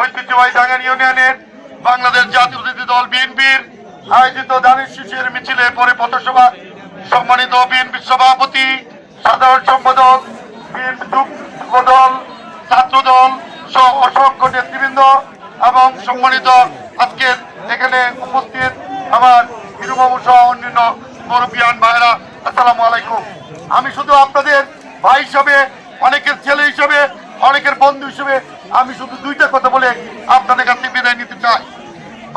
ঐতিহ্যবাহী টাঙ্গাইল ইউনিয়নের বাংলাদেশ জাতীয়তাবাদী দল বিএনপির আয়োজিত ধানের শীষের মিছিলে পরে পথসভা সম্মানিত বিএনপি সভাপতি, সাধারণ সম্পাদক, বিএনপি যুব দল, ছাত্র দল সহ অসংখ্য নেতৃবৃন্দ এবং সম্মানিত আজকের এখানে উপস্থিত আমার হিরুবাবু সহ অন্যান্য মুরব্বিয়ান ভাইরা, আসসালামু আলাইকুম। আমি শুধু আপনাদের ভাই হিসাবে, অনেকের ছেলে হিসাবে, অনেকের বন্ধু হিসেবে আমি শুধু দুইটা কথা বলে আপনাদের কাছে বিদায় নিতে চাই।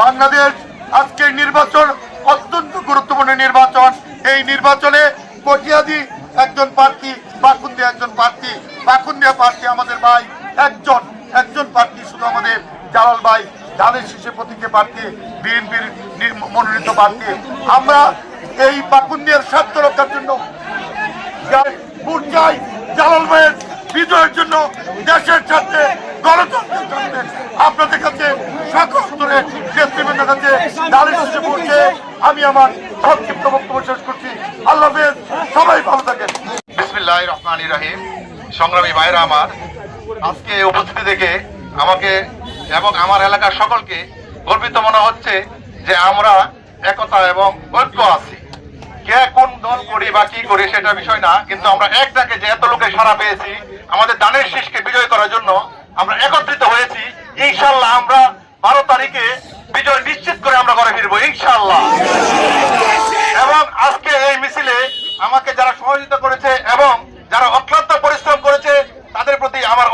বাংলাদেশ আজকের নির্বাচন অত্যন্ত গুরুত্বপূর্ণ নির্বাচন। এই নির্বাচনে কটিয়াদি একজন প্রার্থী, বাকুন্দিয়া একজন প্রার্থী। বাকুন্দিয়া প্রার্থী আমাদের ভাই একজন প্রার্থী, শুধু আমাদের জালাল ভাই ধানের শীষে প্রতীকে প্রার্থী, বিএনপির মনোনীত প্রার্থী। আমরা এই বাকুন্দিয়ার স্বার্থ রক্ষার জন্য ভোট চাই, জালাল ভাইয়ের বিজয়ের জন্য, দেশের স্বার্থে, গণতন্ত্রের স্বার্থে। আপনাদের কাছে সকল স্তরের নেতৃবৃন্দের কাছে ধানের শীষে পৌঁছে আমি আমার সংক্ষিপ্ত বক্তব্য শেষ করছি। আল্লাহ হাফেজ, সবাই ভালো থাকেন। বিসমিল্লাহির রহমানির রহিম। সংগ্রামী ভাইরা আমার, আজকে উপস্থিতি দেখে আমাকে এবং আমার এলাকার সকলকে গর্বিত মনে হচ্ছে যে আমরা একতা এবং ঐক্য আছি। কে কোন দল করি বা কি করি সেটা বিষয় না, কিন্তু আমরা এক ডাকে যে এত লোকের সাড়া পেয়েছি আমাদের ধানের শীষকে বিজয় করার জন্য আমরা একত্রিত হয়েছি। ইনশাল্লাহ আমরা 12 তারিখে বিজয় নিশ্চিত করে আমরা ঘরে ফিরবো ইনশাল্লাহ। এবং আজকে এই মিছিলে আমাকে যারা সহযোগিতা করেছে এবং যারা অক্লান্ত পরিশ্রম করেছে তাদের প্রতি আমার